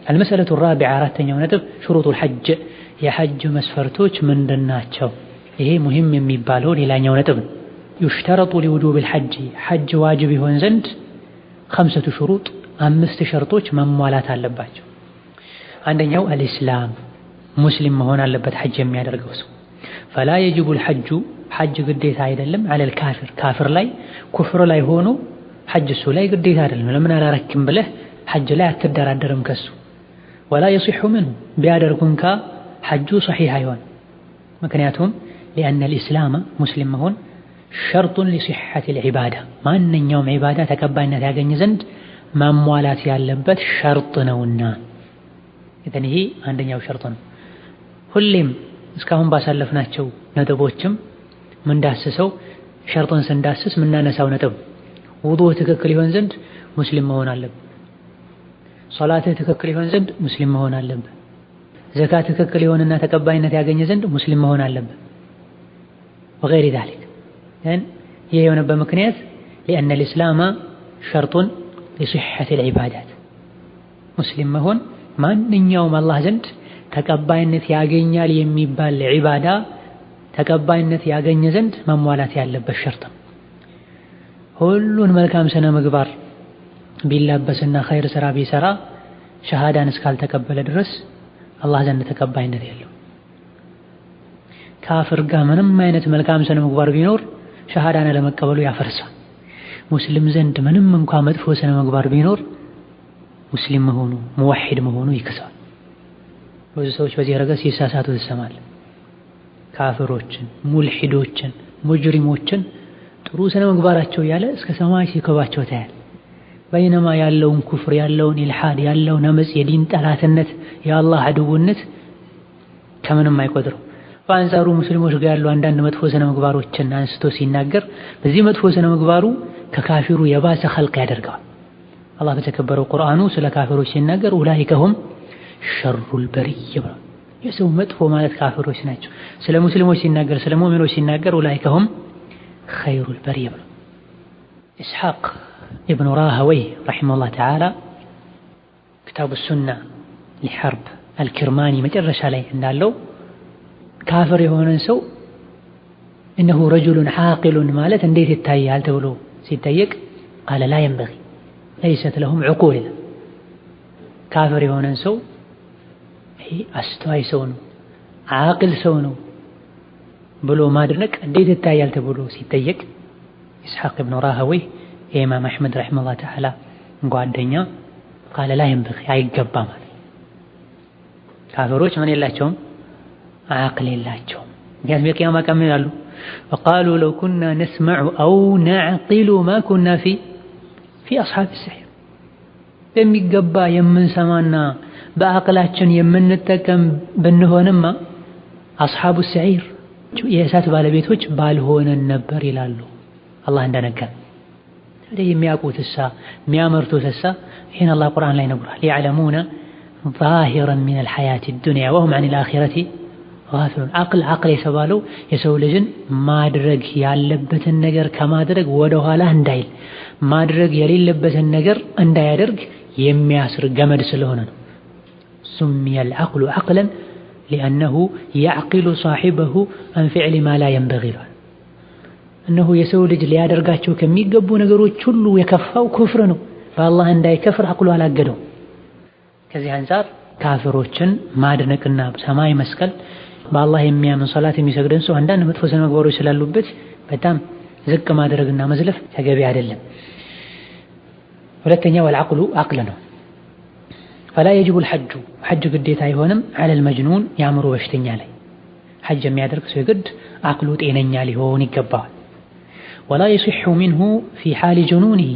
المسألة الرابعة አራተኛው ነጥብ شروط الحج የሐጅ መስፈርቶች ምንድናቸው? ይሄ ሙሂም የሚባለው ሌላኛው ነጥብ ነው። يشترط لوجوب الحج حج ዋጅብ ይሆን ዘንድ خمسة شروط አምስት ሸርጦች መሟላት አለባቸው። አንደኛው الاسلام ሙስሊም መሆን አለበት ሐጅ የሚያደርገው ሰው። فلا يجب الحج حج ግዴታ አይደለም على الكافر ካፍር ላይ ኩፍር ላይ ሆኖ ሐጅ እሱ ላይ ግዴታ አይደለም። ለምን አላረክም ብለህ ሐጅ ላይ አትደራደርም ከሱ። ولا يصح منه ቢያደርጉን ሐጁ صحيح አይሆን። ምክንያቱም لأن الإسلام ሙስሊም መሆን شرط لصحة العبادة ማንኛውም ዒባዳ ተቀባይነት ያገኝ ዘንድ ማሟላት ያለበት ሸርጥ ነውና እተን ይሄ አንደኛው ሸርጥ ነው። ሁሌም እስካሁን ባሳለፍናቸው ነጥቦችም ምንዳስሰው ሸርጡን ስንዳስስ ምናነሳው ነጥብ ውዱእ ትክክል ይሆን ዘንድ ሙስሊም መሆን አለበት። ሶላትህ ትክክል ይሆን ዘንድ ሙስሊም መሆን አለበት። ዘካት ትክክል ይሆንና ተቀባይነት ያገኝ ዘንድ ሙስሊም መሆን አለበት። وغير ذلك يعني ይሄ የሆነበት ምክንያት لأن الإسلام شرط لصحة العبادات ሙስሊም መሆን ማንኛውም አላህ ዘንድ ተቀባይነት ያገኛል የሚባል ዒባዳ ተቀባይነት ያገኝ ዘንድ መሟላት ያለበት ሸርጥ። ሁሉን መልካም ስነ ምግባር ቢላበስና ኸይር ስራ ቢሰራ ሸሃዳን እስካልተቀበለ ድረስ አላህ ዘንድ ተቀባይነት የለውም። ካፍር ጋር ምንም አይነት መልካም ስነ ምግባር ቢኖር ሸሃዳን ለመቀበሉ ያፈርሳል። ሙስሊም ዘንድ ምንም እንኳን መጥፎ ስነ ምግባር ቢኖር ሙስሊም መሆኑ ሙወሂድ መሆኑ ይከሳል። ብዙ ሰዎች በዚህ ረገድ ሲሳሳቱ ትሰማለህ። ካፍሮችን፣ ሙልሂዶችን፣ ሙጅሪሞችን ጥሩ ስነ ምግባራቸው ያለ እስከ ሰማይ ሲከባቸው ታያል። በይነማ ያለውን ኩፍር ያለውን ኢልሃድ ያለውን አመጽ የዲን ጠላትነት የአላህ አድውነት ከምንም አይቆጥረው። በአንጻሩ ሙስሊሞች ጋር ያሉ አንዳንድ መጥፎ ስነ ምግባሮችን አንስቶ ሲናገር በዚህ መጥፎ ስነ ምግባሩ ከካፊሩ የባሰ ኸልቅ ያደርገዋል። አላህ በተከበረው ቁርአኑ ስለ ካፊሮች ሲናገር ኡላኢከ ሁም ሸሩል በሪያ ብሏል። የሰው መጥፎ ማለት ካፊሮች ናቸው። ስለ ሙስሊሞች ሲናገር ስለ ሙእሚኖች ሲናገር ኡላኢከ ሁም ኸይሩል በሪያ ብሏል። ኢስሐቅ ኢብኑ ራህወይ ረሒመሁላህ ተዓላ ክታቡ ሱና ሊሐርብ አልኪርማኒ መጨረሻ ላይ እንዳለው ካፍር የሆነን ሰው እነሁ ረጁሉን ዓቂሉን ማለት እንዴት ይታያል ተብሎ ሲጠየቅ ቃለ ላ የንበጊ ለይሰት ለሁም ዕቁል ካፍር የሆነን ሰው ይሄ አስተዋይ ሰው ነው ዓቂል ሰው ነው ብሎ ማድነቅ እንዴት ይታያል ተብሎ ሲጠየቅ ኢስሐቅ ኢብኑ ራህወይ የኢማም አሕመድ ረሒመሁላህ ተዓላ ጓደኛ ቃለ ላ የንበጊ አይገባም አለ። ካፍሮች ምን የላቸውም ዓቅል የላቸውም። ምክንያቱም የቂያማ ቀን ምን ይላሉ? ወቃሉ ለው ኩና ነስመዑ አው ነዕቂሉ ማ ኩና ፊ አስሓቢ ሰዒር በሚገባ የምንሰማና በአቅላችን የምንጠቀም ብንሆንማ አስሓቡ ሰዒር የእሳት ባለቤቶች ባልሆነን ነበር ይላሉ። አላህ እንደነገር ታዲያ የሚያውቁትሳ የሚያመርቱትሳ ይህን አላህ ቁርአን ላይ ነግሯል። የዕለሙነ ዛሂረን ሚነል ሐያቲ ዱንያ ወሁም ዐኒል አኺረቲ ጋፊሉን። አቅል የተባለው የሰው ልጅን ማድረግ ያለበትን ነገር ከማድረግ ወደ ኋላ እንዳይል ማድረግ የሌለበትን ነገር እንዳያደርግ የሚያስር ገመድ ስለሆነ ነው። ሱሚየል ዐቅሉ ዐቅለን ሊአነሁ የዕቂሉ ሷሒበሁ አን ፊዕሊ ማ ላ የንበጊ ይላል። እነሆ የሰው ልጅ ሊያደርጋቸው ከሚገቡ ነገሮች ሁሉ የከፋው ኩፍር ነው። በአላህ እንዳይከፍር ዐቅሉ አላገደው። ከዚህ አንፃር ካፍሮችን ማድነቅና ሰማይ መስቀል በአላህ የሚያምን ሶላት የሚሰግደን ሰው አንዳንድ መጥፎ ስነ ምግባሮች ስላሉበት በጣም ዝቅ ማድረግና መዝለፍ ተገቢ አይደለም። ሁለተኛው አልዐቅሉ ዐቅል ነው። ፈላ የጅቡ አልሐጁ ሐጅ ግዴታ አይሆንም ዐለል መጅኑን የአእምሮ በሽተኛ ላይ ሐጅ የሚያደርግ ሰው የግድ ዐቅሉ ጤነኛ ሊሆን ይገባዋል። ወላ የሲሑ ሚንሁ ፊ ሓሊ ጅኑኒሂ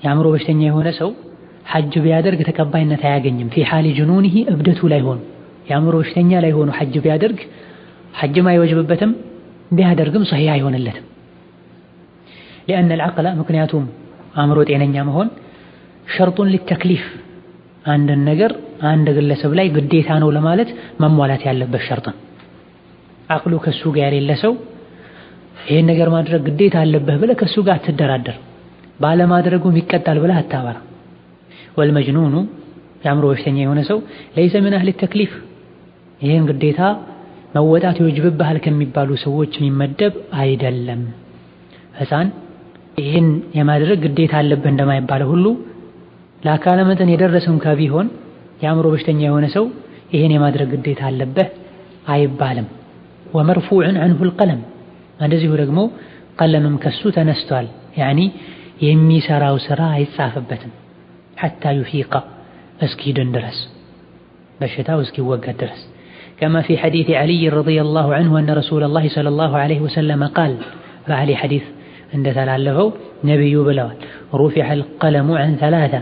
የአእምሮ በሽተኛ የሆነ ሰው ሐጅ ቢያደርግ ተቀባይነት አያገኝም። ፊ ሓሊ ጅኑኒሂ እብደቱ ላይ ሆኖ የአእምሮ በሽተኛ ላይ ሆኖ ሐጅ ቢያደርግ ሐጅም አይወጅብበትም፣ ቢያደርግም ሰሒህ አይሆንለትም። ሊአነ አልዐቅለ ምክንያቱም አእምሮ ጤነኛ መሆን ሸርጡን ሊተክሊፍ አንድን ነገር አንድ ግለሰብ ላይ ግዴታ ነው ለማለት መሟላት ያለበት ሸርጥ ነው። ዐቅሉ ከሱ ጋር የሌለ ሰው ይሄን ነገር ማድረግ ግዴታ አለብህ ብለህ ከሱ ጋር አትደራደር። ባለማድረጉም ይቀጣል ብለህ አታወራ። ወልመጅኑኑ የአእምሮ በሽተኛ የሆነ ሰው ለይሰ ምን አህል ተክሊፍ ይህን ግዴታ መወጣት ይወጅብብሃል ከሚባሉ ሰዎች የሚመደብ አይደለም። ሕፃን ይህን የማድረግ ግዴታ አለብህ እንደማይባለው ሁሉ ለአካለ መጠን የደረሰ እንኳ ቢሆን የአእምሮ በሽተኛ የሆነ ሰው ይህን የማድረግ ግዴታ አለብህ አይባልም። ወመርፉዕን ዐንሁ አልቀለም እንደዚሁ ደግሞ ቀለምም ከሱ ተነስቷል። ያኒ የሚሰራው ስራ አይጻፍበትም ሐታ ዩፊቃ እስኪድን ድረስ በሽታው እስኪወገድ ድረስ كما في حديث علي رضي الله عنه أن رسول الله صلى الله عليه وسلم قال فعلي حديث عند تلالفه نبي بلوال رفع القلم عن ثلاثة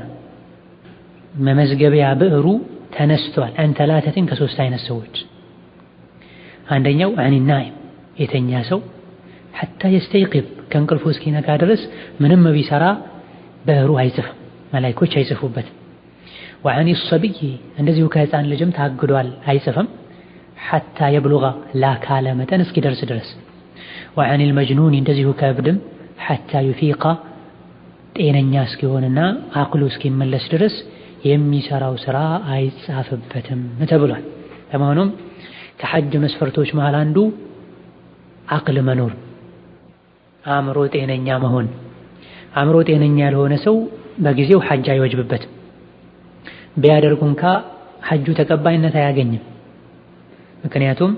ممزقبيا بئر تنستوال عن ثلاثة كسوستين السوج عندنا عن النائم يتنياسو حتى يستيقظ كان قلفو سكينة كادرس منما بيسرا بئرو هيزف ملايكوش هيزفو بت وعن الصبي እንደዚሁ ከህፃን ልጅም ታግዷል አይጽፍም حتى يبلغ لا كلمة እስኪ ደርስ ድረስ وعن المجنون እንደዚሁ ከእብድም حتى يفيق ጤነኛ እስኪሆንና አቅሉ እስኪመለስ ድረስ የሚሰራው ስራ አይጻፍበትም ተብሏል። ለመሆኑም ከሐጅ መስፈርቶች መሃል አንዱ አቅል መኖር፣ አእምሮ ጤነኛ መሆን። አእምሮ ጤነኛ ያልሆነ ሰው በጊዜው ሐጅ አይወጅብበትም። ቢያደርጉ እንኳ ሐጁ ተቀባይነት አያገኝም። ምክንያቱም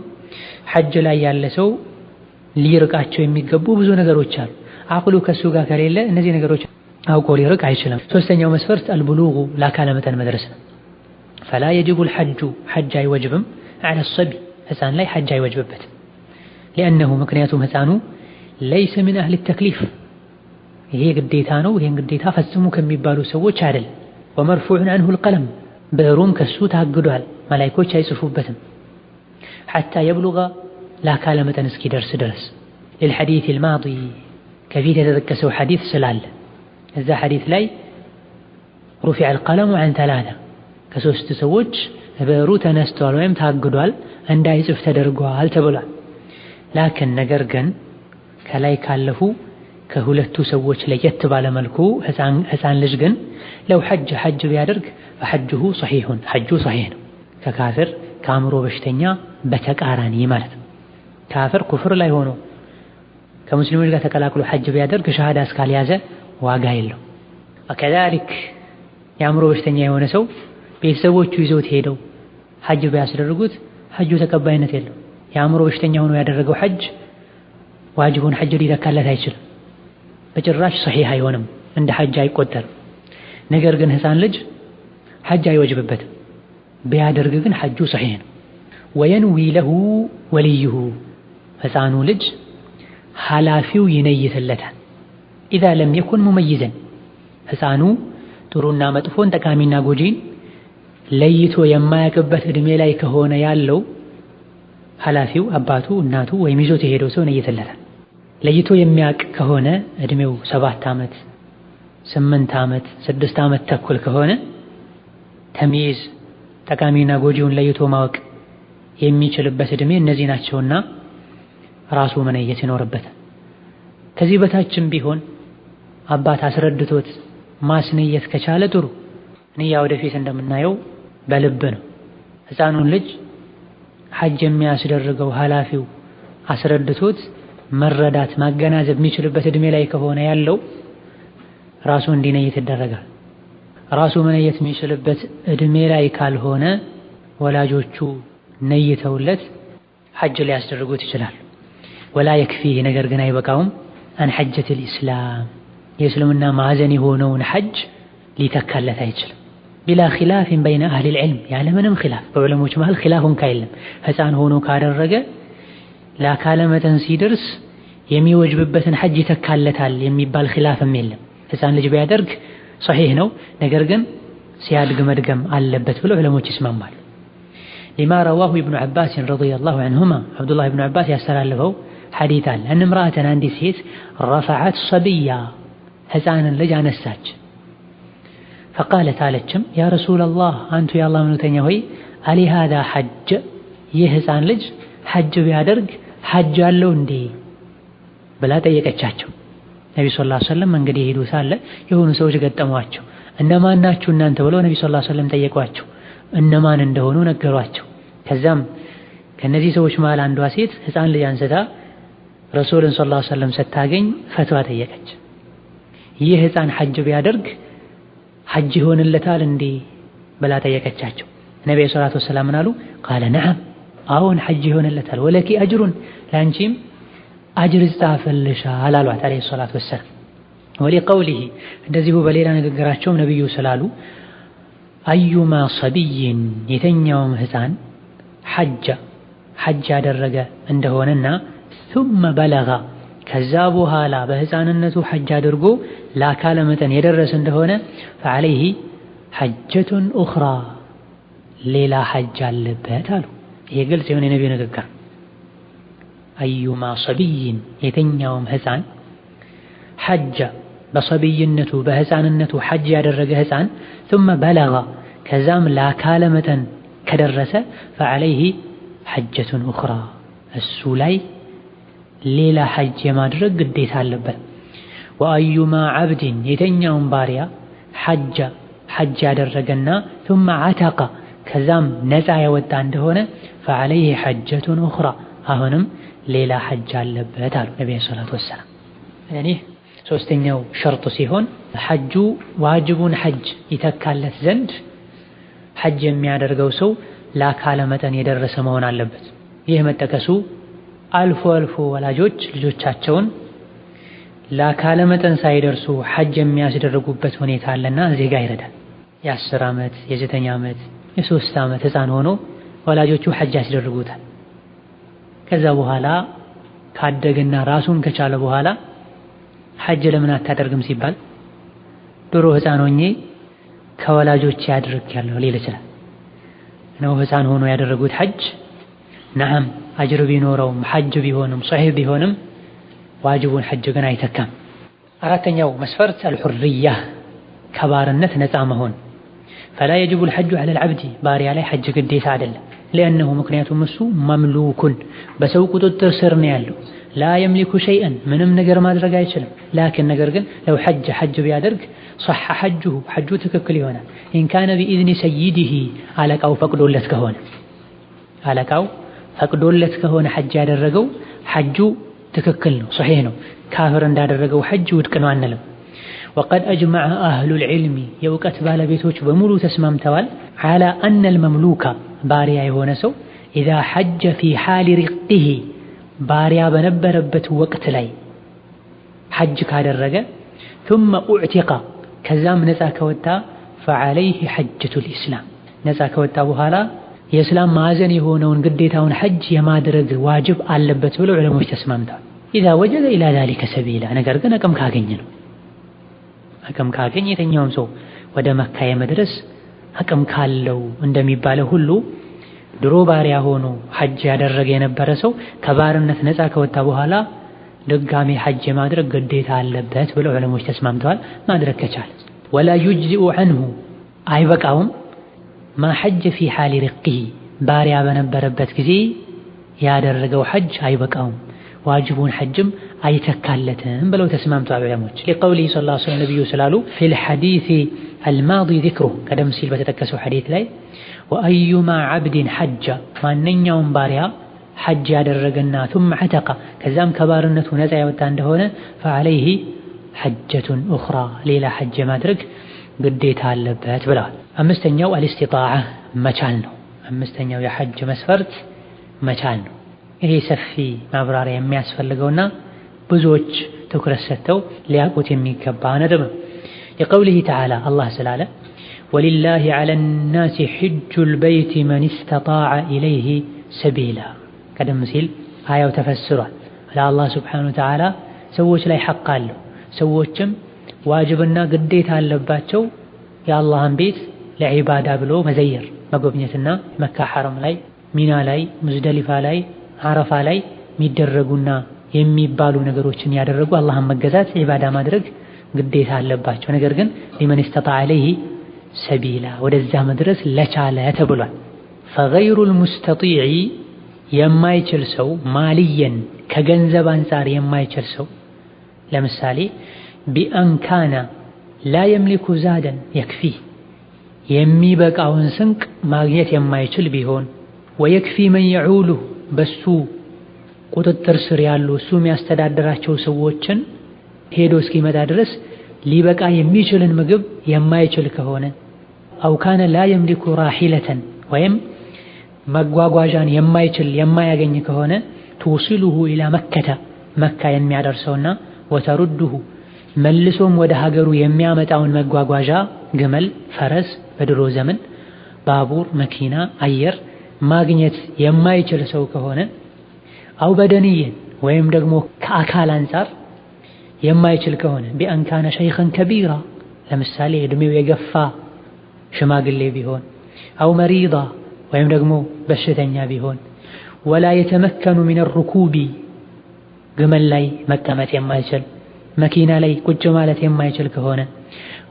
ሐጅ ላይ ያለ ሰው ሊርቃቸው የሚገቡ ብዙ ነገሮች አሉ። አቅሉ ከሱ ጋር ከሌለ እነዚህ ነገሮች አውቆ ሊርቅ አይችልም። ሶስተኛው መስፈርት አልቡሉጉ ለአካለ መጠን መድረስ ነው። ፈላ የጅቡ الحج ሐጅ አይወጅብም على الصبي ሕፃን ላይ ሐጅ አይወጅብበትም። لأنه ምክንያቱም ሕፃኑ ليس من أهل التكليف ይሄ ግዴታ ነው፣ ይሄን ግዴታ ፈጽሙ ከሚባሉ ሰዎች አይደል። ومرفوع عنه القلم ብዕሩም ከሱ ታግዷል፣ መላእክቶች አይጽፉበትም። حتى يبلغ ለአካለ መጠን እስኪደርስ ድረስ للحديث الماضي ከፊት የተጠቀሰው ሐዲስ ስላለ እዛ ሐዲስ ላይ رفع القلم عن ثلاثة ከሶስት ሰዎች ብዕሩ ተነስቷል ወይም ታግዷል እንዳይጽፍ ተደርጓል ተብሏል። ላኪን ነገር ግን ከላይ ካለፉ ከሁለቱ ሰዎች ለየት ባለ መልኩ ሕፃን ልጅ ግን ለው ሐጅ ቢያደርግ فحجه صحيح ሐጁ صحيح ነው። ከካፍር ከአእምሮ በሽተኛ በተቃራኒ ማለት ነው። ካፍር ኩፍር ላይ ሆኖ ከሙስሊሞች ጋር ተቀላቅሎ ሐጅ ቢያደርግ ሸሃዳ እስካልያዘ ዋጋ የለው። ወከዛሊክ የአእምሮ በሽተኛ የሆነ ሰው ቤተሰቦቹ ይዘውት ሄደው ሐጅ ቢያስደርጉት ሐጁ ተቀባይነት የለው። የአእምሮ በሽተኛ ሆኖ ያደረገው ሐጅ ዋጅቡን ሐጅ ሊተካለት አይችልም። በጭራሽ ሰሒህ አይሆንም፣ እንደ ሐጅ አይቆጠርም። ነገር ግን ሕፃን ልጅ ሐጅ አይወጅብበትም። ቢያደርግ ግን ሐጁ ሰሒህ ነው። ወየንዊ ለሁ ወልዩሁ ሕፃኑ ልጅ ኃላፊው ይነይትለታል። ኢዛ ለም የኩን ሙመይዘን ሕፃኑ ጥሩና መጥፎን ጠቃሚና ጎጂን ለይቶ የማያውቅበት ዕድሜ ላይ ከሆነ ያለው ኃላፊው አባቱ፣ እናቱ ወይም ይዞት የሄደው ሰው ይነይትለታል። ለይቶ የሚያውቅ ከሆነ ዕድሜው 7 ዓመት፣ 8 ዓመት፣ 6 ዓመት ተኩል ከሆነ ተምይዝ ጠቃሚና ጎጂውን ለይቶ ማወቅ የሚችልበት ዕድሜ እነዚህ ናቸውና ራሱ መነየት ይኖርበታል። ከዚህ በታችም ቢሆን አባት አስረድቶት ማስነየት ከቻለ ጥሩ። ንያ ወደፊት እንደምናየው በልብ ነው። ሕፃኑን ልጅ ሐጅ የሚያስደርገው ኃላፊው አስረድቶት መረዳት ማገናዘብ የሚችልበት ዕድሜ ላይ ከሆነ ያለው ራሱ እንዲነይት ይደረጋል። ራሱ መነየት የሚችልበት ዕድሜ ላይ ካልሆነ ወላጆቹ ነይተውለት ሐጅ ሊያስደርጉት ይችላል። ወላ የክፊህ ነገር ግን አይበቃውም። አን ሐጀተል ኢስላም የእስልምና ማዕዘን የሆነውን ሐጅ ሊተካለት አይችልም። ቢላ ኺላፍን በይነ አህሊል ዒልም ያለምንም ኺላፍ በዑለሞች መሃል ኺላፉን ካየለም ሕፃን ሆኖ ካደረገ ለአካለ መጠን ሲደርስ የሚወጅብበትን ሐጅ ይተካለታል የሚባል ኺላፍም የለም። ሕፃን ልጅ ቢያደርግ ሰሒህ ነው፣ ነገር ግን ሲያድግ መድገም አለበት ብለው ዑለሞች ይስማማሉ። ሊማ ረዋሁ ኢብኑ ዐባስ ረዲየላሁ ዐንሁማ አብዱላህ ኢብኑ ዐባስ ያስተላለፈው ሐዲት አለ። እነ እምረአተን አንዲት ሴት ረፈዐት ሰቢያ ሕፃንን ልጅ አነሳች። ፈቃለት አለችም ያ ረሱለላህ አንቱ የአላህ መልእክተኛ ሆይ አሊ ሃዛ ሐጅ ይህ ሕፃን ልጅ ሐጅ ቢያደርግ ሐጅ አለው እንዴ ብላ ጠየቀቻቸው። ነቢ ሰለላሁ ዐለይሂ ወሰለም መንገድ የሄዱ ሳለ የሆኑ ሰዎች ገጠሟቸው። እነማን ናችሁ እናንተ ብለው ነብዩ ሰለላሁ ዐለይሂ ወሰለም ጠየቋቸው። እነማን እንደሆኑ ነገሯቸው። ከዛም ከነዚህ ሰዎች መሃል አንዷ ሴት ህፃን ልጅ አንስታ ረሱልን ሰለላሁ ዐለይሂ ወሰለም ስታገኝ ፈትዋ ጠየቀች። ይህ ህፃን ሐጅ ቢያደርግ ሐጅ ይሆንለታል እንዴ ብላ ጠየቀቻቸው። ነብዩ ሰለላሁ ዐለይሂ ወሰለም አሉ ቃለ ነዓም አዎን ሐጅ ይሆንለታል፣ ወለኪ አጅሩን ለአንቺም አጅር ይጻፍልሻል አሏት አለይሂ ሰላቱ ወሰላም። ወሊቀውሊሂ እንደዚሁ በሌላ ንግግራቸውም ነብዩ ስላሉ አዩማ ሰቢይን የተኛውም ህፃን ሐጅ ያደረገ እንደሆነና ثم በለጋ ከዛ በኋላ በህፃንነቱ ሐጅ አድርጎ ለአካለ መጠን የደረሰ እንደሆነ ፈዐለይሂ ሐጀቱን ኡኽራ ሌላ ሐጅ አለበት አሉ። ይሄ ግልጽ የሆነ የነብዩ ንግግር። አዩማ ሰቢይን የተኛውም ህፃን ሐጀ በሰቢይነቱ በህፃንነቱ ሐጅ ያደረገ ህፃን ثم በለጋ ከዛም ለአካለ መጠን ከደረሰ ፈዐለይሂ ሐጀቱን ኡኽራ እሱ ላይ ሌላ ሐጅ የማድረግ ግዴታ አለበት። ወአዩማ ዓብድን የተኛውም ባሪያ ሐጅ ያደረገና ثم ዓተቀ ከዛም ነፃ የወጣ እንደሆነ ፈዐለይሂ ሐጀቱን ኡኽራ አሁንም ሌላ ሐጅ አለበት አሉ ነብዩ ሰለላሁ ዐለይሂ ወሰለም። ያኔ ሶስተኛው ሸርጥ ሲሆን ሐጁ ዋጅቡን ሐጅ ይተካለት ዘንድ ሐጅ የሚያደርገው ሰው ለአካለ መጠን የደረሰ መሆን አለበት። ይህ መጠቀሱ አልፎ ወላጆች ልጆቻቸውን ለአካለ መጠን ሳይደርሱ ሐጅ የሚያስደርጉበት ሁኔታ አለና እዚህ ጋር ይረዳል። የ10 ዓመት የ9 ዓመት የ3 ዓመት ህፃን ሆኖ ወላጆቹ ሐጅ ያስደርጉታል። ከዛ በኋላ ካደገና ራሱን ከቻለ በኋላ ሐጅ ለምን አታደርግም ሲባል ድሮ ህፃን ሆኜ ከወላጆች ያድርጋለሁ ሊል ይችላል። ነው ህፃን ሆኖ ያደረጉት ሐጅ ነዓም አጅር ቢኖረውም ሐጅ ቢሆንም ሷሂህ ቢሆንም ዋጅቡን ሐጅ ግን አይተካም። አራተኛው መስፈርት አልሑርያ ከባርነት ነፃ መሆን። ፈላ የጅቡ አልሐጁ ዐለ አልዓብዲ ባሪያ ላይ ሐጅ ግዴታ አይደለም። ለأنه ምክንያቱም እሱ መምሉኩን በሰው ቁጥጥር ስር ነው ያለው። ላ የምሊኩ ሸይአን ምንም ነገር ማድረግ አይችልም። ላኪን ነገር ግን ለው ሐጅ ቢያደርግ ሶሐ ሐጁ ትክክል ይሆናል። ኢን ካነ ቢኢዝኒ ሰይዲሂ አለቃው ፈቅዶለት ከሆነ ሐጅ ያደረገው ሐጁ ትክክል ነው፣ ሶሒህ ነው። ካፍር እንዳደረገው ሐጅ ውድቅ ነው አንልም። ወቀድ አጅመዐ አህሉል ዒልሚ የእውቀት ባለቤቶች በሙሉ ተስማምተዋል ዐላ አነል መምሉካ ባሪያ የሆነ ሰው ኢዛ ሐጀ ፊ ሓሊ ሪቅሂ ባሪያ በነበረበት ወቅት ላይ ሐጅ ካደረገ ثم أعتق ከዛም ነፃ ከወጣ فعليه حجة الإسلام ነፃ ከወጣ በኋላ የእስላም ማዕዘን የሆነውን ግዴታውን ሐጅ የማድረግ ዋጅብ አለበት ብለው ዑለሞች ተስማምተዋል። إذا وجد إلى ذلك سبيلا ነገር ግን አቅም ካገኘ ነው። አቅም ካገኘ የተኛውም ሰው ወደ መካ የመድረስ አቅም ካለው እንደሚባለው ሁሉ ድሮ ባሪያ ሆኖ ሐጅ ያደረገ የነበረ ሰው ከባርነት ነፃ ከወጣ በኋላ ድጋሚ ሐጅ የማድረግ ግዴታ አለበት ብለው ዑለሞች ተስማምተዋል። ማድረግ ከቻለ ወላ يجزئ عنه አይበቃውም ማ ሐጅ ፊ ሓሊ ሪቅሂ ባሪያ በነበረበት ጊዜ ያደረገው ሐጅ አይበቃውም፣ ዋጅቡን ሐጅም አይተካለትም ብለው ተስማምተዋል ዑለሞች። ለቀውሊሂ ሰለላሁ ዐለይሂ ወሰለም ነብዩ ስላሉ ፊል ሐዲስ አልማዲ ዚክሩ ቀደም ሲል በተጠቀሰው ሐዲስ ላይ ወአዩማ ዓብድን ሐጀ ማንኛውም ባሪያ ሐጅ ያደረገና ثم عتق ከዛም ከባርነቱ ነፃ ያወጣ እንደሆነ فعليه حجة أخرى ሌላ ሐጅ ማድረግ ግዴታ አለበት ብለዋል። አምስተኛው አልስቲጣዓ መቻል ነው። አምስተኛው የሐጅ መስፈርት መቻል ነው። ይሄ ሰፊ ማብራሪያ የሚያስፈልገውና ብዙዎች ትኩረት ሰጥተው ሊያውቁት የሚገባ ነጥብ ነው። የቀውሊሂ ተዓላ አላህ ስላለ ወሊላሂ ዐለ ናሲ ሒጁል በይቲ መን ኢስተጣዐ ኢለይሂ ሰቢላ ቀደም ሲል አያው ተፈስሯል። ለአላህ ሱብሓነሁ ወተዓላ ሰዎች ላይ ሐቅ አለው። ሰዎችም ዋጅብና ግዴታ አለባቸው የአላህን ቤት ለዒባዳ ብሎ መዘየር መጎብኘትና መካ ሐረም ላይ ሚና ላይ ሙዝደሊፋ ላይ አረፋ ላይ የሚደረጉና የሚባሉ ነገሮችን ያደረጉ አላህን መገዛት ዒባዳ ማድረግ ግዴታ አለባቸው። ነገር ግን ሊመን ኢስተጣዐ ኢለይሂ ሰቢላ ወደዛ መድረስ ለቻለ ተብሏል። ፈገይሩል ሙስተጢዕ የማይችል ሰው ማልየን ከገንዘብ አንፃር የማይችል ሰው ለምሳሌ ቢአንካና ላ የምሊኩ ዛደን የክፊ የሚበቃውን ስንቅ ማግኘት የማይችል ቢሆን ወየክፊ መን የዑሉ በሱ ቁጥጥር ስር ያሉ እሱ የሚያስተዳድራቸው ሰዎችን ሄዶ እስኪመጣ ድረስ ሊበቃ የሚችልን ምግብ የማይችል ከሆነ አው ካነ ላ የምሊኩ ራሒለተን ወይም መጓጓዣን የማይችል የማያገኝ ከሆነ ትውሲሉሁ ኢላ መከተ መካ የሚያደርሰውና ወተሩድሁ መልሶም ወደ ሀገሩ የሚያመጣውን መጓጓዣ ግመል፣ ፈረስ በድሮ ዘመን ባቡር፣ መኪና፣ አየር ማግኘት የማይችል ሰው ከሆነ አው በደንየን ወይም ደግሞ ከአካል አንፃር የማይችል ከሆነ ቢአን ካነ ሸይኸን ከቢራ ለምሳሌ እድሜው የገፋ ሽማግሌ ቢሆን አው መሪዳ ወይም ደግሞ በሽተኛ ቢሆን ወላ የተመከኑ ሚን ሩኩቢ ግመል ላይ መቀመጥ የማይችል መኪና ላይ ቁጭ ማለት የማይችል ከሆነ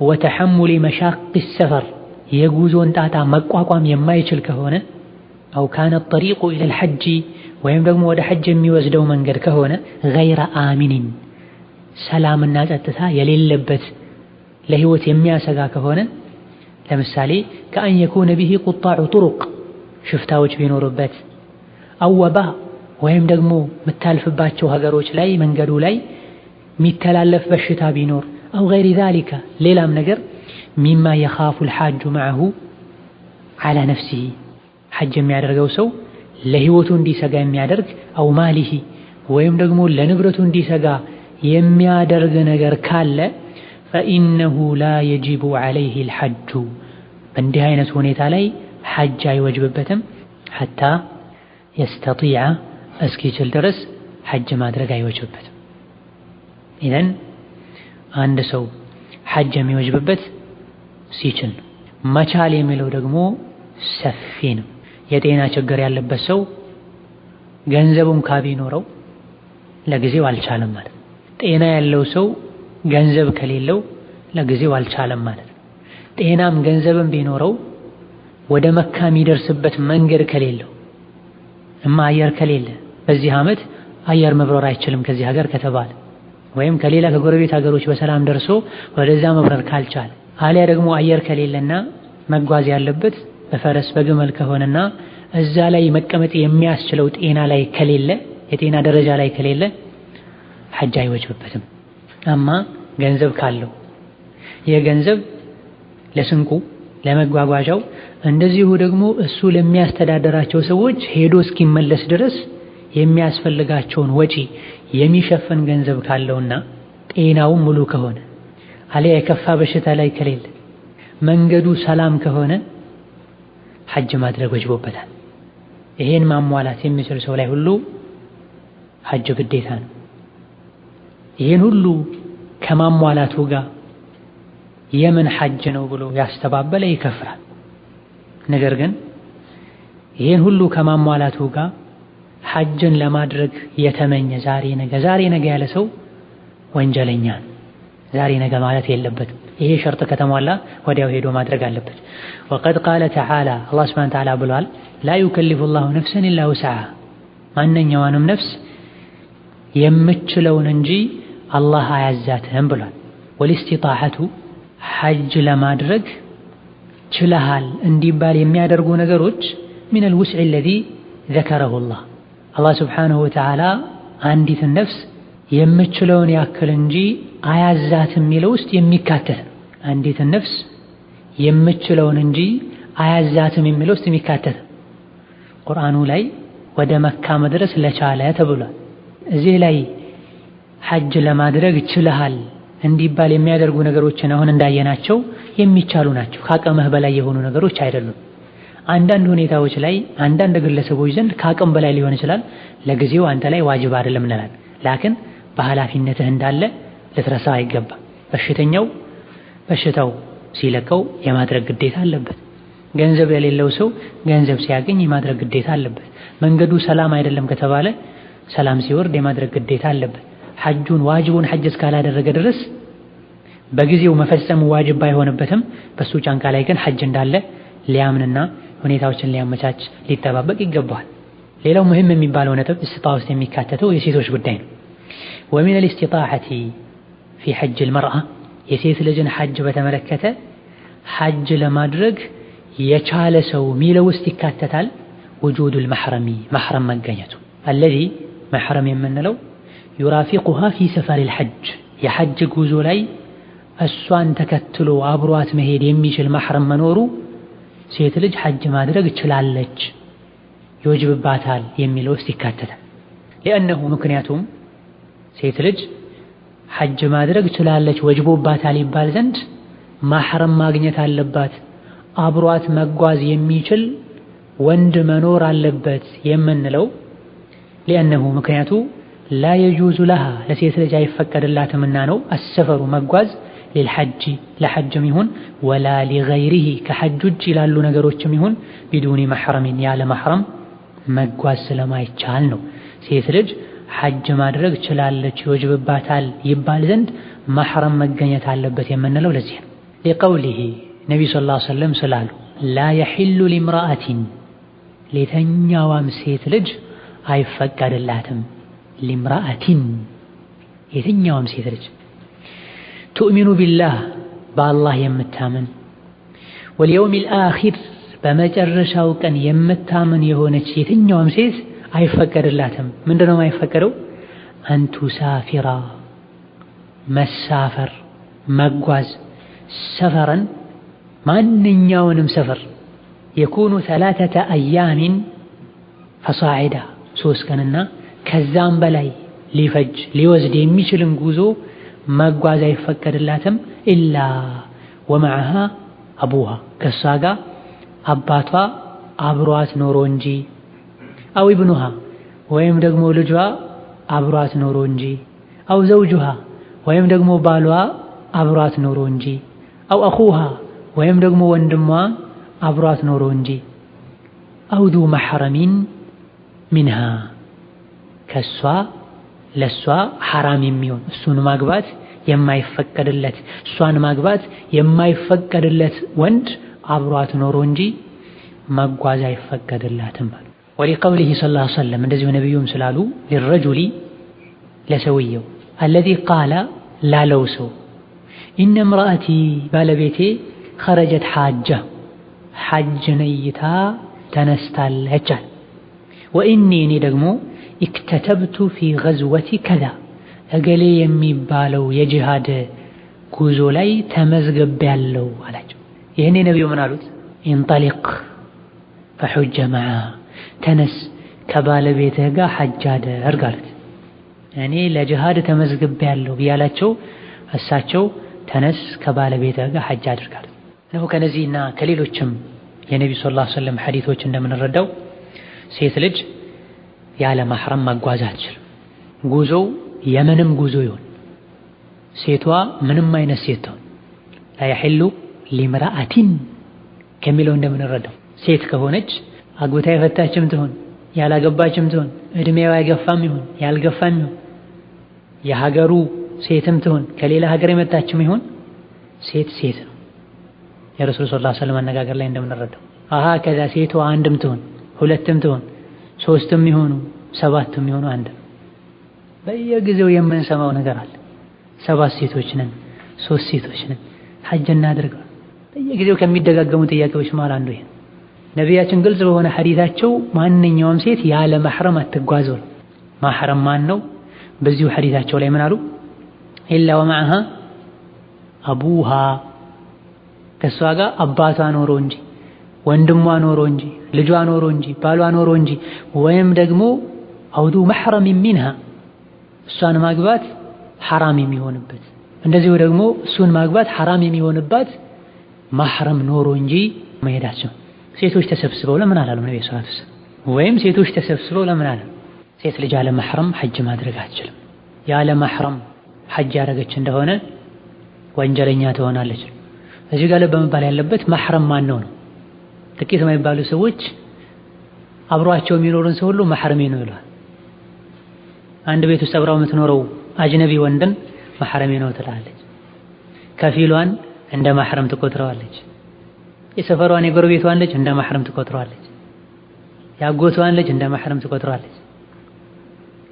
ወተሐሙሊ መሻቅ ሰፈር የጉዞን ጣጣ መቋቋም የማይችል ከሆነ አው ካነ ጠሪቁ ኢለል ሐጅ ወይም ደግሞ ወደ ሐጅ የሚወስደው መንገድ ከሆነ ገይረ አሚኒን ሰላምና ጸጥታ የሌለበት ለህይወት የሚያሰጋ ከሆነ ለምሳሌ ከአን የኩነ ቢሂ ቁጣዑ ጡሩቅ ሽፍታዎች ቢኖሩበት አው ወባ ወይም ደግሞ የምታልፍባቸው ሀገሮች ላይ መንገዱ ላይ የሚተላለፍ በሽታ ቢኖር አው ገይሪ ዛሊከ ሌላም ነገር ሚማ የኻፉ ልሓጁ መዐሁ ዐላ ነፍሲሂ ሐጅ የሚያደርገው ሰው ለህይወቱ እንዲሰጋ የሚያደርግ አው ማሊሂ ወይም ደግሞ ለንብረቱ እንዲሰጋ የሚያደርግ ነገር ካለ ፈኢነሁ ላ የጂቡ ዐለይሂ ልሐጁ በእንዲህ አይነት ሁኔታ ላይ ሐጅ አይወጅብበትም ሐታ የስተጢዐ እስኪችል ድረስ ሐጅ ማድረግ አይወጅብበትም። ኢዘን አንድ ሰው ሐጅ የሚወጅብበት ሲችል ነው። መቻል የሚለው ደግሞ ሰፊ ነው። የጤና ችግር ያለበት ሰው ገንዘቡን ቢኖረው ለጊዜው አልቻለም ማለት ነው። ጤና ያለው ሰው ገንዘብ ከሌለው ለጊዜው አልቻለም ማለት ነው። ጤናም ገንዘብም ቢኖረው ወደ መካ የሚደርስበት መንገድ ከሌለው አየር ከሌለ በዚህ ዓመት አየር መብረር አይችልም ከዚህ ሀገር ከተባለ ወይም ከሌላ ከጎረቤት ሀገሮች በሰላም ደርሶ ወደዛ መብረር ካልቻለ አሊያ ደግሞ አየር ከሌለና መጓዝ ያለበት በፈረስ በግመል ከሆነና እዛ ላይ መቀመጥ የሚያስችለው ጤና ላይ ከሌለ የጤና ደረጃ ላይ ከሌለ ሐጅ አይወጅብበትም። አማ ገንዘብ ካለው የገንዘብ ለስንቁ ለመጓጓዣው እንደዚሁ ደግሞ እሱ ለሚያስተዳደራቸው ሰዎች ሄዶ እስኪመለስ ድረስ የሚያስፈልጋቸውን ወጪ የሚሸፈን ገንዘብ ካለውና ጤናው ሙሉ ከሆነ አሊያ የከፋ በሽታ ላይ ከሌለ መንገዱ ሰላም ከሆነ ሐጅ ማድረግ ወጅቦበታል። ይሄን ማሟላት የሚችል ሰው ላይ ሁሉ ሐጅ ግዴታ ነው። ይሄን ሁሉ ከማሟላቱ ጋር የምን ሐጅ ነው ብሎ ያስተባበለ ይከፍራል። ነገር ግን ይሄን ሁሉ ከማሟላቱ ጋር ሐጅን ለማድረግ የተመኘ ዛሬ ነገ ያለ ሰው ወንጀለኛ ነው። ዛሬ ነገ ማለት የለበትም። ይሄ ሸርጥ ከተሟላ ወዲያው ሄዶ ማድረግ አለበት። ወቀድ ቃለ ተዓላ አላህ ሱብሓነሁ ወተዓላ ብሏል፣ ላ ዩከሊፉ ላሁ ነፍሰን ኢላ ውስዐሃ ማንኛውንም ነፍስ የምችለውን እንጂ አላህ አያዛትም ብሏል። ወልኢስቲጣዐቱ ሐጅ ለማድረግ ችለሃል እንዲባል የሚያደርጉ ነገሮች ሚነል ውስዕ አለዚ ዘከረሁ አላህ ሱብሓነሁ ወተዓላ አንዲትን ነፍስ የምችለውን ያክል እንጂ አያዛትም የሚለው ውስጥ የሚካተት ነው። አንዲትን ነፍስ የምችለውን እንጂ አያዛትም የሚለው ውስጥ የሚካተት ነው። ቁርአኑ ላይ ወደ መካ መድረስ ለቻለ ተብሏል። እዚህ ላይ ሐጅ ለማድረግ ችለሃል እንዲባል የሚያደርጉ ነገሮችን አሁን እንዳየናቸው የሚቻሉ ናቸው። ከአቅምህ በላይ የሆኑ ነገሮች አይደሉም። አንዳንድ ሁኔታዎች ላይ አንዳንድ ግለሰቦች ዘንድ ከአቅም በላይ ሊሆን ይችላል። ለጊዜው አንተ ላይ ዋጅብ አይደለም እንላለን። ላኪን በኃላፊነትህ እንዳለ ልትረሳ አይገባም። በሽተኛው በሽታው ሲለቀው የማድረግ ግዴታ አለበት። ገንዘብ የሌለው ሰው ገንዘብ ሲያገኝ የማድረግ ግዴታ አለበት። መንገዱ ሰላም አይደለም ከተባለ ሰላም ሲወርድ የማድረግ ግዴታ አለበት። ሐጁን ዋጅቡን ሐጅ እስካላደረገ ድረስ በጊዜው መፈጸሙ ዋጅብ ባይሆንበትም በሱ ጫንቃ ላይ ግን ሐጅ እንዳለ ሊያምንና ሁኔታዎችን ሊያመቻች ሊጠባበቅ ይገባዋል። ሌላው ሙሂም የሚባለው ነጥብ እስቲጣዓ ውስጥ የሚካተተው የሴቶች ጉዳይ ነው። ወሚን አልኢስቲጣዓቲ ፊ ሐጅ አልመርአ የሴት ልጅን ሐጅ በተመለከተ ሐጅ ለማድረግ የቻለ ሰው ሚለው ውስጥ ይካተታል ውጁዱል መሕረም መገኘቱ። አለዚ መሕረም የምንለው ዩራፊቁሃ ፊ ሰፈሪል ሐጅ የሐጅ ጉዞ ላይ እሷን ተከትሎ አብሯት መሄድ የሚችል መሕረም መኖሩ ሴት ልጅ ሐጅ ማድረግ ችላለች ይወጅብባታል የሚለው ውስጥ ይካተታል። ለأنه ምክንያቱም ሴት ልጅ ሐጅ ማድረግ ችላለች ወጅቦባታል ይባል ዘንድ መሕረም ማግኘት አለባት፣ አብሯት መጓዝ የሚችል ወንድ መኖር አለበት የምንለው لأنه ምክንያቱ لا يجوز لها ለሴት ልጅ አይፈቀድላትምና ነው አሰፈሩ መጓዝ للحج ለሐጅም ይሁን ወላ لغيره ከሐጅ ውጭ ላሉ ነገሮችም ይሁን بدون محرم ያለ መሕረም መጓዝ ስለማይቻል ነው ሴት ልጅ ሐጅ ማድረግ ችላለች ይወጅብባታል ይባል ዘንድ መሕረም መገኘት አለበት የምንለው ለዚህ ነው። لقوله ነብዩ ሰለላሁ ዐለይሂ ወሰለም ስላሉ لا يحل لامرأة ለተኛዋም ሴት ልጅ አይፈቀድላትም لامرأة የትኛውም ሴት ልጅ تؤمن بالله بالله የምታምን واليوم الآخر በመጨረሻው ቀን የምታምን የሆነች የትኛውም ሴት አይፈቀድላትም። ምንድነው የማይፈቀደው? አንቱ ሳፊራ መሳፈር መጓዝ ሰፈረን ማንኛውንም ሰፈር የኩኑ 3 أيام فصاعدا 3 ቀንና ከዛም በላይ ሊፈጅ ሊወስድ የሚችልን ጉዞ መጓዝ አይፈቀድላትም ኢላ ወመዐሃ አቡሃ ከሷ ጋር አባቷ አብሯት ኖሮ እንጂ አው ኢብኑሃ ወይም ደግሞ ልጇ አብሯት ኖሮ እንጂ አው ዘውጁሃ ወይም ደግሞ ባሏ አብሯት ኖሮ እንጂ አው አኹሃ ወይም ደግሞ ወንድሟ አብሯት ኖሮ እንጂ አው ዙ መሕረሚን ሚንሃ ከሷ ለሷ ሐራም የሚሆን እሱን ማግባት የማይፈቀድለት እሷን ማግባት የማይፈቀድለት ወንድ አብሯት ኖሮ እንጂ መጓዝ አይፈቀድላትም። ወሊቀውሊሂ ሰለላሁ ዐለይሂ ወሰለም እንደዚሁ ነብዩም ስላሉ ለልረጁሊ ለሰውየው አለዚ ቃለ ላለው ሰው ኢነ እምረአቲ ባለቤቴ ኸረጀት ሐጀ ሐጅ ነይታ ተነስታለች ወኢኒ እኔ ደግሞ እክተተብቱ ፊ ገዝወቲ ከዛ እገሌ የሚባለው የጂሃድ ጉዞ ላይ ተመዝግቤያለሁ አላቸው። ይህኔ ነብዩ ምን አሉት? ኢንጠሊቅ ፈሑጀ መዓ ተነስ ከባለቤትህ ጋር ሐጅ አድርግ አሉት። እኔ ለጂሃድ ተመዝግቤያለሁ ብያላቸው እሳቸው ተነስ ከባለቤትህ ጋር ሐጅ አድርግ አሉት። ነው ከነዚህና ከሌሎችም የነብዩ ሰለላሁ ዐለይሂ ወሰለም ሐዲሶች እንደምንረዳው ሴት ልጅ ያለ መሕረም መጓዝ አትችልም። ጉዞው የምንም ጉዞ ይሁን ሴቷ ምንም አይነት ሴት ትሁን لا يحل لامرأة ከሚለው እንደምንረዳው ሴት ከሆነች አግብታ የፈታችም ትሁን ያላገባችም ትሁን እድሜዋ ያገፋም ይሁን ያልገፋም ይሁን የሀገሩ ሴትም ትሁን ከሌላ ሀገር የመጣችም ይሁን ሴት ሴት ነው። የረሱል ሰለላሁ ዐለይሂ ወሰለም አነጋገር ላይ እንደምንረዳው ከዛ ሴቷ አንድም ትሁን ሁለትም ትሁን ሶስትም ይሁኑ ሰባትም ይሁኑ አንድ በየጊዜው የምንሰማው ነገር አለ። 7 ሴቶች ነን 3 ሴቶች ነን ሐጅ እናድርግ በየጊዜው ከሚደጋገሙ ጥያቄዎች መሃል አንዱ ይሄ። ነቢያችን ግልጽ በሆነ ሐዲታቸው ማንኛውም ሴት ያለ መሕረም አትጓዝ ብለው መሕረም ማን ነው? በዚሁ ሐዲታቸው ላይ ምን አሉ? ኢላ ወመዐሃ አቡሃ ከሷ ጋር አባቷ ኖሮ እንጂ ወንድሟ ኖሮ እንጂ ልጇ ኖሮ እንጂ ባሏ ኖሮ እንጂ ወይም ደግሞ አውዱ መሕረም ሚንሃ እሷን ማግባት ሐራም የሚሆንበት እንደዚሁ ደግሞ እሱን ማግባት ሐራም የሚሆንባት መሕረም ኖሮ እንጂ መሄዳቸው። ሴቶች ተሰብስበው ለምን አላሉ ነብዩ ሰለላሁ ዐለይሂ ወሰለም? ወይም ሴቶች ተሰብስበው ለምን አላሉ? ሴት ልጅ ያለ መሕረም ሐጅ ማድረግ አትችልም። ያለ መሕረም ሐጅ ያደረገች እንደሆነ ወንጀለኛ ትሆናለች። እዚህ ጋር በመባል ያለበት መሕረም ማን ነው? ጥቂት የማይባሉ ሰዎች አብሯቸው የሚኖርን ሰው ሁሉ መሕረሜ ነው ይላል። አንድ ቤት ውስጥ አብራው የምትኖረው አጅነቢ ወንድን መሕረሜ ነው ትላለች። ከፊሏን እንደ መሕረም ትቆጥረዋለች። የሰፈሯን የጎረቤቷን ልጅ እንደ መሕረም ትቆጥረዋለች። ያጎቷን ልጅ እንደ መሕረም ትቆጥረዋለች።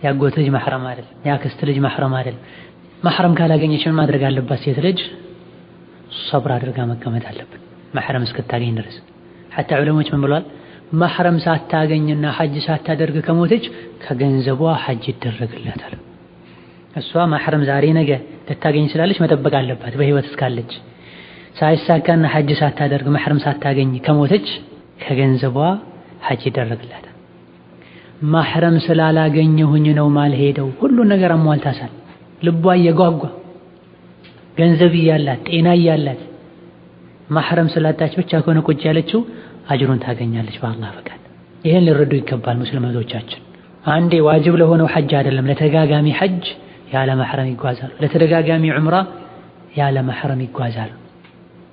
ያጎት ልጅ መሕረም አይደል፣ ያክስት ልጅ መሕረም አይደል። ማህረም ካላገኘች ምን ማድረግ አለባት? ሴት ልጅ ሰብር አድርጋ መቀመጥ አለበት ማህረም እስክታገኝ ድረስ። ሐታ ዑለሞች ምን ብለዋል? ማህረም ሳታገኝና ሐጅ ሳታደርግ ከሞተች ከገንዘቧ ሐጅ ይደረግላታል። እሷ ማህረም ዛሬ ነገ ልታገኝ ስላለች መጠበቅ አለባት በህይወት እስካለች። ሳይሳካና ሐጅ ሳታደርግ ማህረም ሳታገኝ ከሞተች ከገንዘቧ ሐጅ ይደረግላታል። ማህረም ስላላገኘሁኝ ነው ማልሄደው፣ ሁሉን ነገር አሟልታሳል፣ ልቧ እየጓጓ ገንዘብ እያላት ጤና እያላት ማህረም ስላጣች ብቻ ከሆነ ቁጭ ያለችው አጅሩን ታገኛለች በአላህ ፈቃድ። ይሄን ሊረዱ ይገባል ሙስሊም እህቶቻችን። አንዴ ዋጅብ ለሆነው ሐጅ አይደለም ለተደጋጋሚ ሐጅ ያለ ማህረም ይጓዛሉ፣ ለተደጋጋሚ ዑምራ ያለ ማህረም ይጓዛሉ።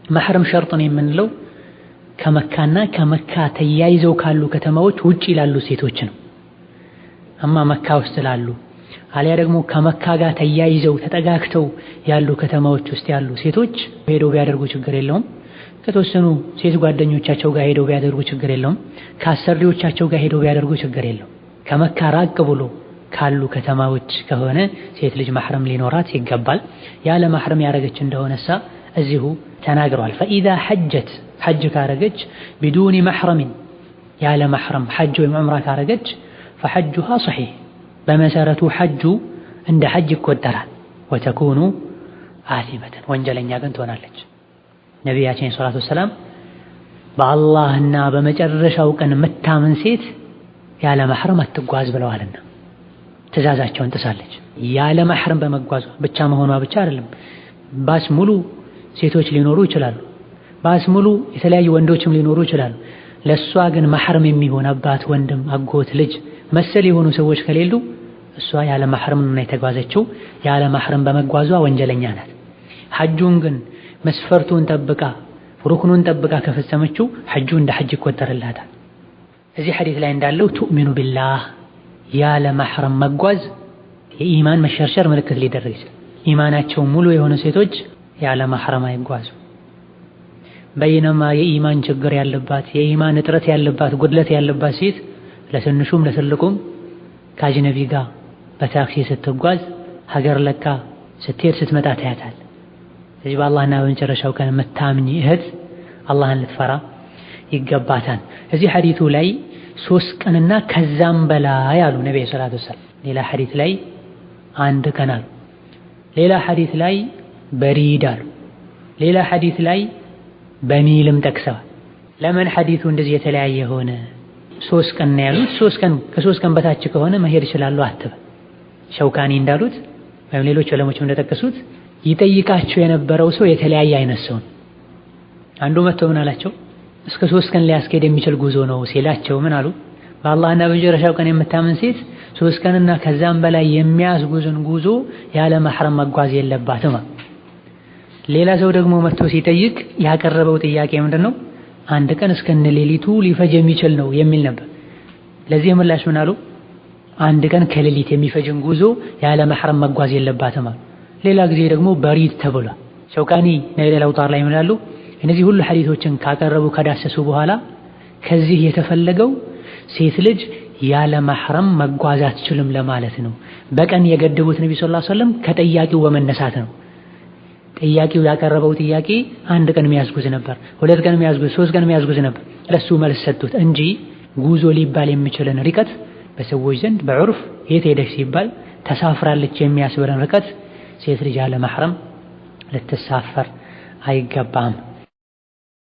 ማህረም ሸርጥ ነው የምንለው ከመካና ከመካ ተያይዘው ካሉ ከተማዎች ውጪ ላሉ ሴቶች ነው። አማ መካ ውስጥ ላሉ አሊያ ደግሞ ከመካ ጋር ተያይዘው ተጠጋግተው ያሉ ከተማዎች ውስጥ ያሉ ሴቶች ሄደው ቢያደርጉ ችግር የለውም። ከተወሰኑ ሴት ጓደኞቻቸው ጋር ሄደው ቢያደርጉ ችግር የለውም። ከአሰሪዎቻቸው ጋር ሄደው ቢያደርጉ ችግር የለውም። ከመካ ራቅ ብሎ ካሉ ከተማዎች ከሆነ ሴት ልጅ ማህረም ሊኖራት ይገባል። ያለ ማህረም ያረገች እንደሆነሳ እዚሁ ተናግረዋል። ፈኢዛ ሐጀት ሐጅ ካረገች ቢዱኒ ማህረሚን ያለ ማህረም ሐጅ ወይም ዑምራ ካረገች ፈሐጁሃ ሰሒህ በመሰረቱ ሐጁ እንደ ሐጅ ይቆጠራል። ወተኩኑ አሲመተን ወንጀለኛ ግን ትሆናለች። ነቢያችን ሰለላሁ ዐለይሂ ወሰለም በአላህና በመጨረሻው ቀን የምታምን ሴት ያለ ማህረም አትጓዝ ብለዋልና ትእዛዛቸውን ጥሳለች። ያለ ማህረም በመጓዟ ብቻ መሆኗ ብቻ አይደለም፣ ባስ ሙሉ ሴቶች ሊኖሩ ይችላሉ፣ ባስ ሙሉ የተለያዩ ወንዶችም ሊኖሩ ይችላሉ። ለሷ ግን ማህረም የሚሆን አባት፣ ወንድም፣ አጎት፣ ልጅ መሰል የሆኑ ሰዎች ከሌሉ እሷ ያለ ማህረም ነው የተጓዘችው። ያለ ማህረም በመጓዟ ወንጀለኛ ናት። ሐጁን ግን መስፈርቱን ጠብቃ ሩክኑን ጠብቃ ከፈጸመችው ሐጁ እንደ ሐጅ ይቆጠርላታል። እዚህ ሐዲስ ላይ እንዳለው ቱእሚኑ ቢላህ ያለ ማህረም መጓዝ የኢማን መሸርሸር ምልክት ሊደረግ ይችላል። ኢማናቸው ሙሉ የሆኑ ሴቶች ያለ ማህረም አይጓዙ። በይነማ የኢማን ችግር ያለባት የኢማን እጥረት ያለባት ጉድለት ያለባት ሴት ለትንሹም ለትልቁም ከአጅነቢ ጋር በታክሲ ስትጓዝ ሀገር ለቃ ስትሄድ ስትመጣ ታያታል። ስለዚህ በአላህና በመጨረሻው ቀን የምታምኝ እህት አላህን ልትፈራ ይገባታል። እዚህ ሐዲቱ ላይ 3 ቀንና ከዛም በላይ አሉ ነብዩ ሰለላሁ ዐለይሂ ወሰለም። ሌላ ሐዲስ ላይ 1 ቀን አሉ፣ ሌላ ሐዲስ ላይ በሪድ አሉ፣ ሌላ ሐዲስ ላይ በሚልም ጠቅሰዋል። ለምን ሐዲቱ እንደዚህ የተለያየ ሆነ? 3 ቀን ነው ያሉት። 3 ቀን ከ3 ቀን በታች ከሆነ መሄድ ይችላሉ አትበል። ሸውካኒ እንዳሉት ወይም ሌሎች ዑለሞችም እንደጠቀሱት ይጠይቃቸው የነበረው ሰው የተለያየ አይነት ሰው ነው። አንዱ መጥቶ ምን አላቸው? እስከ 3 ቀን ሊያስኬድ የሚችል ጉዞ ነው ሲላቸው ምን አሉ? በአላህና በመጨረሻው ቀን የምታምን ሴት 3 ቀንና ከዛም በላይ የሚያስጉዝን ጉዞ ያለ ማህረም መጓዝ የለባትም። ሌላ ሰው ደግሞ መጥቶ ሲጠይቅ ያቀረበው ጥያቄ ምንድነው? 1 ቀን እስከነ ሌሊቱ ሊፈጅ የሚችል ነው የሚል ነበር። ለዚህ ምላሽ ምን አሉ? 1 ቀን ከሌሊት የሚፈጅን ጉዞ ያለ ማህረም መጓዝ የለባትም። ሌላ ጊዜ ደግሞ በሪድ ተብሏል። ሸውካኒ ነይል አውጣር ላይ ይላሉ እነዚህ ሁሉ ሐዲሶችን ካቀረቡ ከዳሰሱ በኋላ ከዚህ የተፈለገው ሴት ልጅ ያለ ማህረም መጓዝ አትችልም ለማለት ነው። በቀን የገደቡት ነብዩ ሰለላሁ ዐለይሂ ወሰለም ከጥያቄው በመነሳት ነው። ጥያቄው ያቀረበው ጥያቄ 1 ቀን የሚያስጉዝ ነበር፣ 2 ቀን የሚያስጉዝ፣ 3 ቀን የሚያስጉዝ ነበር። ለሱ መልስ ሰጡት እንጂ ጉዞ ሊባል የሚችልን ርቀት በሰዎች ዘንድ በዑርፍ የት ሄደች ሲባል ተሳፍራለች የሚያስብለን ርቀት ሴት ልጅ ያለ ማህረም ልትሳፈር አይገባም።